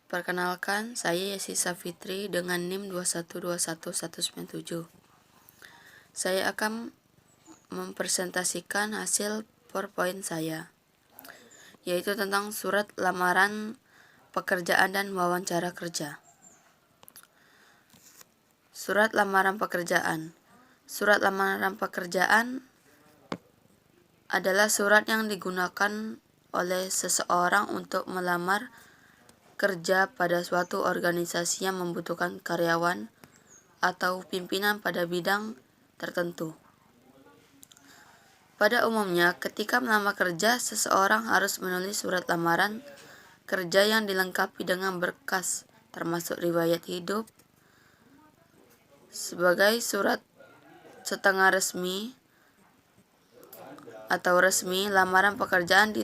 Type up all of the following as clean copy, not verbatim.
Perkenalkan, saya Yesi Safitri dengan NIM 2121197. Saya akan mempresentasikan hasil PowerPoint saya, yaitu tentang surat lamaran pekerjaan dan wawancara kerja. Surat lamaran pekerjaan. Surat lamaran pekerjaan adalah surat yang digunakan oleh seseorang untuk melamar kerja pada suatu organisasi yang membutuhkan karyawan atau pimpinan pada bidang tertentu. Pada umumnya, ketika melamar kerja, seseorang harus menulis surat lamaran kerja yang dilengkapi dengan berkas, termasuk riwayat hidup, sebagai surat setengah resmi atau resmi. Lamaran pekerjaan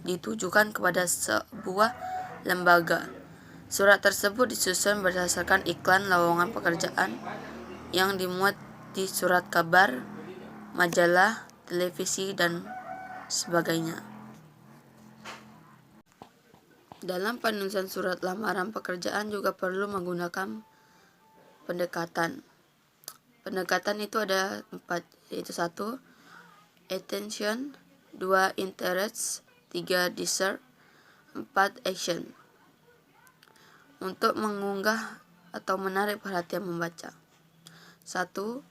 ditujukan kepada sebuah lembaga. Surat tersebut disusun berdasarkan iklan lowongan pekerjaan yang dimuat di surat kabar, majalah, televisi, dan sebagainya. Dalam penulisan surat lamaran pekerjaan juga perlu menggunakan pendekatan. Pendekatan itu ada 4, yaitu 1. Attention, 2. Interest, 3. Desire, 4. Action. Untuk mengunggah atau menarik perhatian membaca. 1.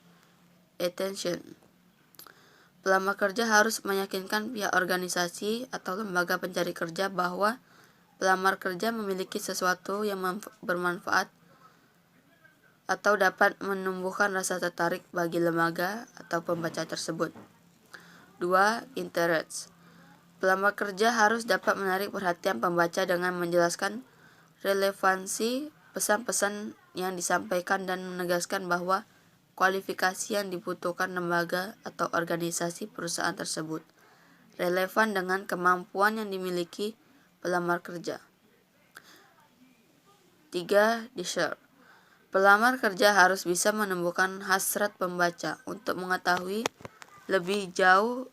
Attention. Pelamar kerja harus meyakinkan pihak organisasi atau lembaga pencari kerja bahwa pelamar kerja memiliki sesuatu yang bermanfaat atau dapat menumbuhkan rasa tertarik bagi lembaga atau pembaca tersebut. 2. Interest. Pelamar kerja harus dapat menarik perhatian pembaca dengan menjelaskan relevansi pesan-pesan yang disampaikan dan menegaskan bahwa kualifikasi yang dibutuhkan lembaga atau organisasi perusahaan tersebut relevan dengan kemampuan yang dimiliki pelamar kerja. 3. Desire. Pelamar kerja harus bisa menumbuhkan hasrat pembaca untuk mengetahui lebih jauh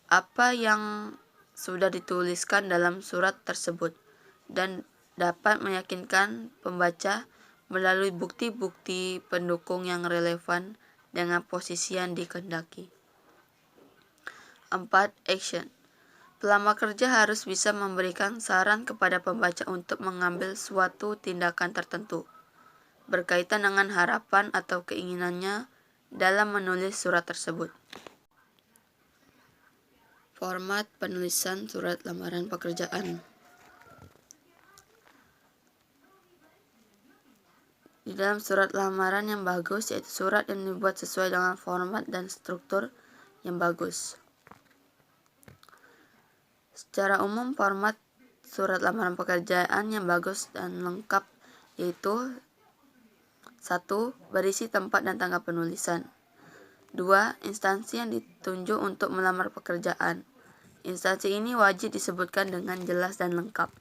apa yang sudah dituliskan dalam surat tersebut dan dapat meyakinkan pembaca melalui bukti-bukti pendukung yang relevan dengan posisi yang dikehendaki. 4. Action. Pelamar kerja harus bisa memberikan saran kepada pembaca untuk mengambil suatu tindakan tertentu berkaitan dengan harapan atau keinginannya dalam menulis surat tersebut. Format penulisan surat lamaran pekerjaan. Di dalam surat lamaran yang bagus, yaitu surat yang dibuat sesuai dengan format dan struktur yang bagus. Secara umum, format surat lamaran pekerjaan yang bagus dan lengkap yaitu 1. Berisi tempat dan tanggal penulisan. 2. Instansi yang ditunjuk untuk melamar pekerjaan. Instansi ini wajib disebutkan dengan jelas dan lengkap.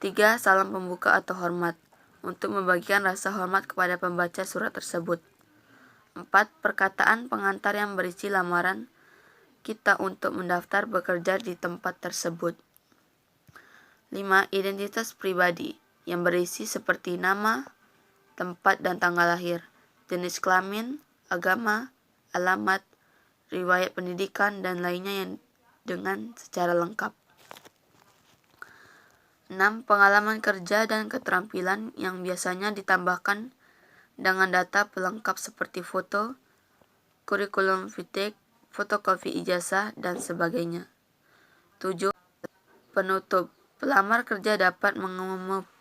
3. Salam pembuka atau hormat, untuk membagikan rasa hormat kepada pembaca surat tersebut. 4. Perkataan pengantar yang berisi lamaran kita untuk mendaftar bekerja di tempat tersebut. 5. Identitas pribadi yang berisi seperti nama, tempat dan tanggal lahir, jenis kelamin, agama, alamat, riwayat pendidikan, dan lainnya yang dengan secara lengkap. 6. Pengalaman kerja dan keterampilan yang biasanya ditambahkan dengan data pelengkap seperti foto, kurikulum vitae, fotokopi ijazah, dan sebagainya. 7. Penutup. Pelamar kerja dapat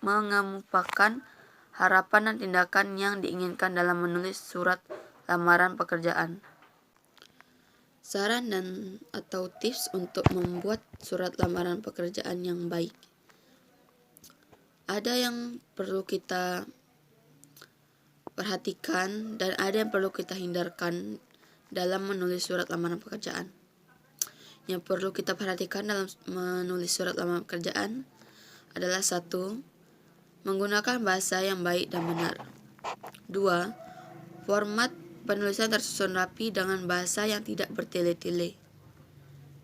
mengemukakan harapan dan tindakan yang diinginkan dalam menulis surat lamaran pekerjaan. Saran dan atau tips untuk membuat surat lamaran pekerjaan yang baik. Ada yang perlu kita perhatikan dan ada yang perlu kita hindarkan dalam menulis surat lamaran pekerjaan. Yang perlu kita perhatikan dalam menulis surat lamaran pekerjaan adalah 1. Menggunakan bahasa yang baik dan benar. 2. Format penulisan tersusun rapi dengan bahasa yang tidak bertele-tele.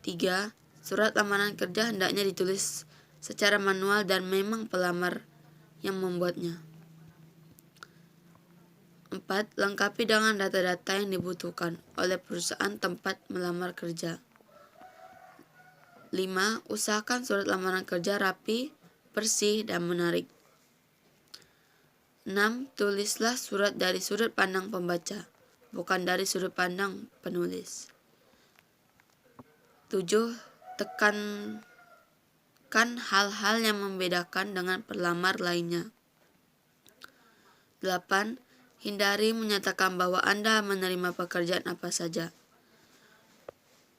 3. Surat lamaran kerja hendaknya ditulis secara manual dan memang pelamar yang membuatnya. 4. Lengkapi dengan data-data yang dibutuhkan oleh perusahaan tempat melamar kerja. 5. Usahakan surat lamaran kerja rapi, bersih, dan menarik. 6. Tulislah surat dari sudut pandang pembaca, bukan dari sudut pandang penulis. 7. Tekankan hal-hal yang membedakan dengan pelamar lainnya. 8. Hindari menyatakan bahwa Anda menerima pekerjaan apa saja.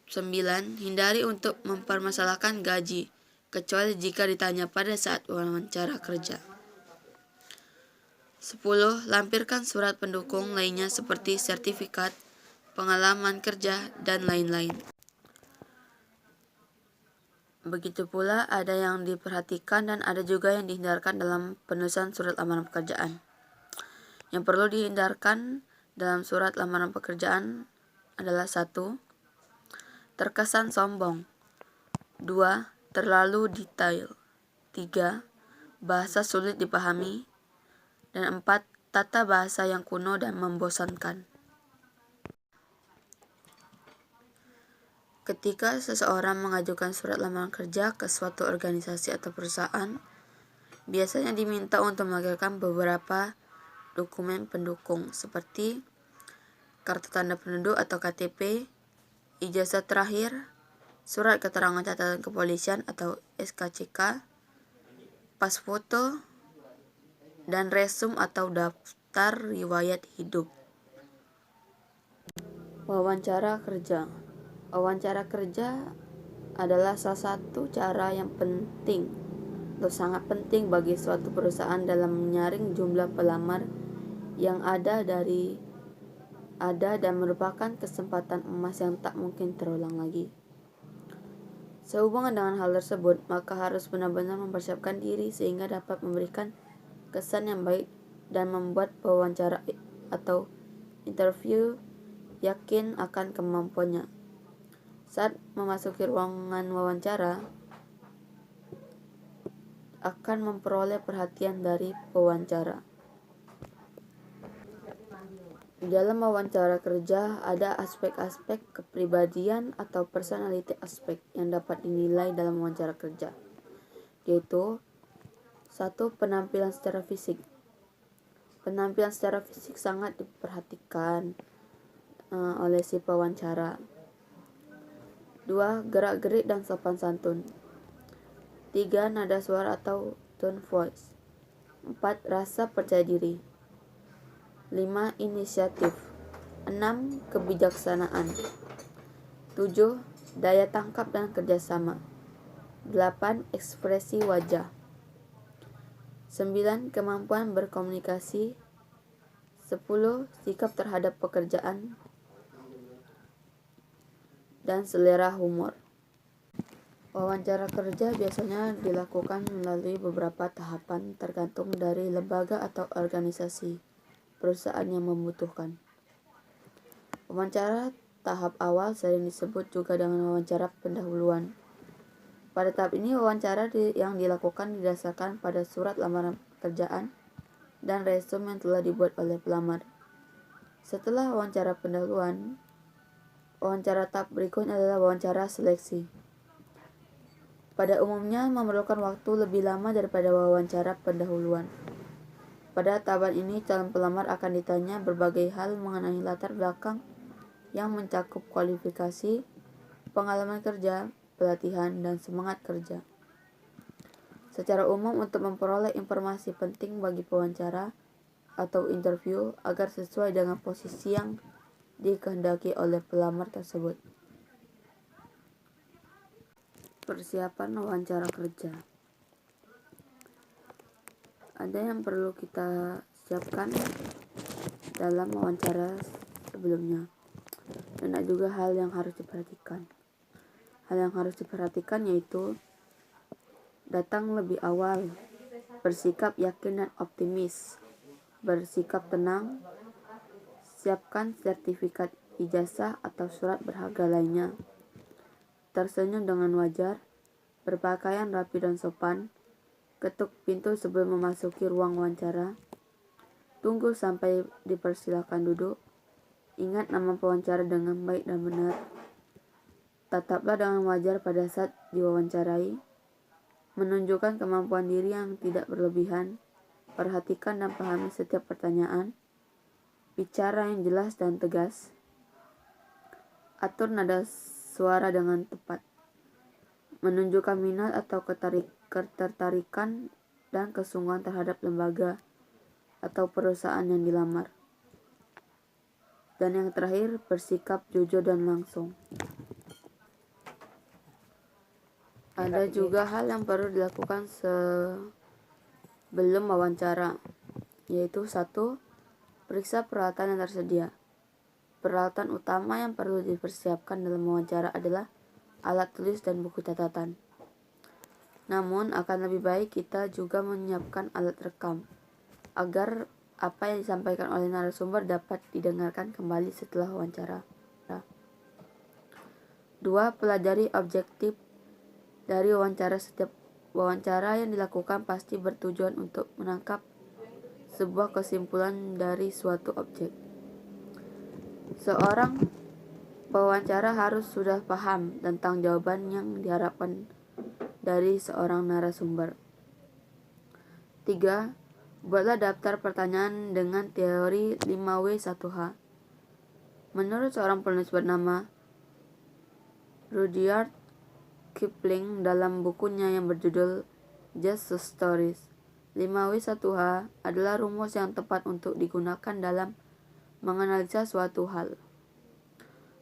9. Hindari untuk mempermasalahkan gaji, kecuali jika ditanya pada saat wawancara kerja. 10. Lampirkan surat pendukung lainnya seperti sertifikat, pengalaman kerja, dan lain-lain. Begitu pula ada yang diperhatikan dan ada juga yang dihindarkan dalam penulisan surat lamaran pekerjaan. Yang perlu dihindarkan dalam surat lamaran pekerjaan adalah 1. Terkesan sombong. 2. Terlalu detail. 3. Bahasa sulit dipahami. Dan 4. Tata bahasa yang kuno dan membosankan. Ketika seseorang mengajukan surat lamaran kerja ke suatu organisasi atau perusahaan, biasanya diminta untuk mengajukan beberapa dokumen pendukung seperti kartu tanda penduduk atau KTP, ijazah terakhir, surat keterangan catatan kepolisian atau SKCK, pas foto, dan resum atau daftar riwayat hidup. Wawancara kerja. Wawancara kerja adalah salah satu cara yang penting atau sangat penting bagi suatu perusahaan dalam menyaring jumlah pelamar yang ada dan merupakan kesempatan emas yang tak mungkin terulang lagi. Sehubungan dengan hal tersebut, maka harus benar-benar mempersiapkan diri sehingga dapat memberikan kesan yang baik dan membuat pewawancara atau interview yakin akan kemampuannya. Saat memasuki ruangan wawancara, akan memperoleh perhatian dari pewawancara. Di dalam wawancara kerja ada aspek-aspek kepribadian atau personality aspek yang dapat dinilai dalam wawancara kerja, yaitu 1. Penampilan secara fisik. Penampilan secara fisik sangat diperhatikan oleh si pewawancara. 2. Gerak-gerik dan sopan santun. 3. Nada suara atau tone voice. 4. Rasa percaya diri. 5. Inisiatif. 6. Kebijaksanaan. 7. Daya tangkap dan kerjasama. 8. Ekspresi wajah. 9. Kemampuan berkomunikasi. 10. Sikap terhadap pekerjaan dan selera humor. Wawancara kerja biasanya dilakukan melalui beberapa tahapan tergantung dari lembaga atau organisasi perusahaan yang membutuhkan. Wawancara tahap awal sering disebut juga dengan wawancara pendahuluan. Pada tahap ini wawancara yang dilakukan didasarkan pada surat lamaran pekerjaan dan resume yang telah dibuat oleh pelamar. Setelah wawancara pendahuluan, wawancara tahap berikutnya adalah wawancara seleksi. Pada umumnya memerlukan waktu lebih lama daripada wawancara pendahuluan. Pada tahapan ini, calon pelamar akan ditanya berbagai hal mengenai latar belakang yang mencakup kualifikasi, pengalaman kerja, pelatihan, dan semangat kerja. Secara umum untuk memperoleh informasi penting bagi pewawancara atau interview agar sesuai dengan posisi yang dikehendaki oleh pelamar tersebut. Persiapan wawancara kerja. Ada yang perlu kita siapkan dalam wawancara sebelumnya, dan ada juga hal yang harus diperhatikan. Hal yang harus diperhatikan yaitu datang lebih awal, bersikap yakin dan optimis, bersikap tenang, siapkan sertifikat ijazah atau surat berharga lainnya, tersenyum dengan wajar, berpakaian rapi dan sopan, ketuk pintu sebelum memasuki ruang wawancara, tunggu sampai dipersilakan duduk, ingat nama pewawancara dengan baik dan benar, tataplah dengan wajar pada saat diwawancarai, menunjukkan kemampuan diri yang tidak berlebihan, perhatikan dan pahami setiap pertanyaan, bicara yang jelas dan tegas, atur nada suara dengan tepat, menunjukkan minat atau ketertarikan dan kesungguhan terhadap lembaga atau perusahaan yang dilamar. Dan yang terakhir, bersikap jujur dan langsung. Ada juga hal yang perlu dilakukan sebelum wawancara, yaitu 1. Periksa peralatan yang tersedia. Peralatan utama yang perlu dipersiapkan dalam wawancara adalah alat tulis dan buku catatan. Namun, akan lebih baik kita juga menyiapkan alat rekam, agar apa yang disampaikan oleh narasumber dapat didengarkan kembali setelah wawancara. 2. Pelajari objektif dari wawancara. Setiap wawancara yang dilakukan pasti bertujuan untuk menangkap sebuah kesimpulan dari suatu objek. Seorang pewawancara harus sudah paham tentang jawaban yang diharapkan dari seorang narasumber. 3. Buatlah daftar pertanyaan dengan teori 5W1H. Menurut seorang penulis bernama Rudyard Kipling dalam bukunya yang berjudul Just Stories, 5W1H adalah rumus yang tepat untuk digunakan dalam menganalisa suatu hal.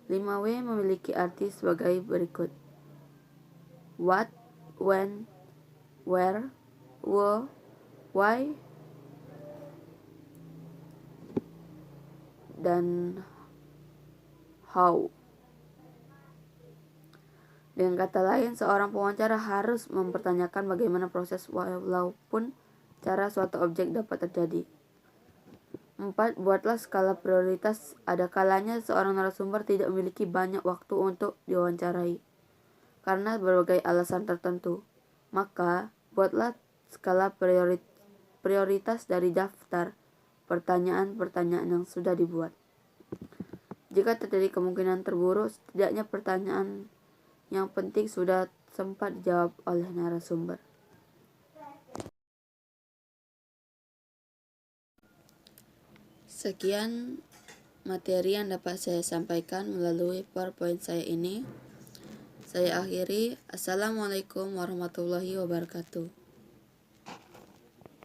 5W memiliki arti sebagai berikut: what, when, where, who, why, dan how. Dengan kata lain, seorang pewawancara harus mempertanyakan bagaimana proses walaupun cara suatu objek dapat terjadi. 4. Buatlah skala prioritas. Ada kalanya seorang narasumber tidak memiliki banyak waktu untuk diwawancarai karena berbagai alasan tertentu. Maka, buatlah skala prioritas dari daftar pertanyaan-pertanyaan yang sudah dibuat. Jika terjadi kemungkinan terburuk, setidaknya pertanyaan yang penting sudah sempat dijawab oleh narasumber. Sekian materi yang dapat saya sampaikan melalui PowerPoint saya ini. Saya akhiri. Assalamualaikum warahmatullahi wabarakatuh.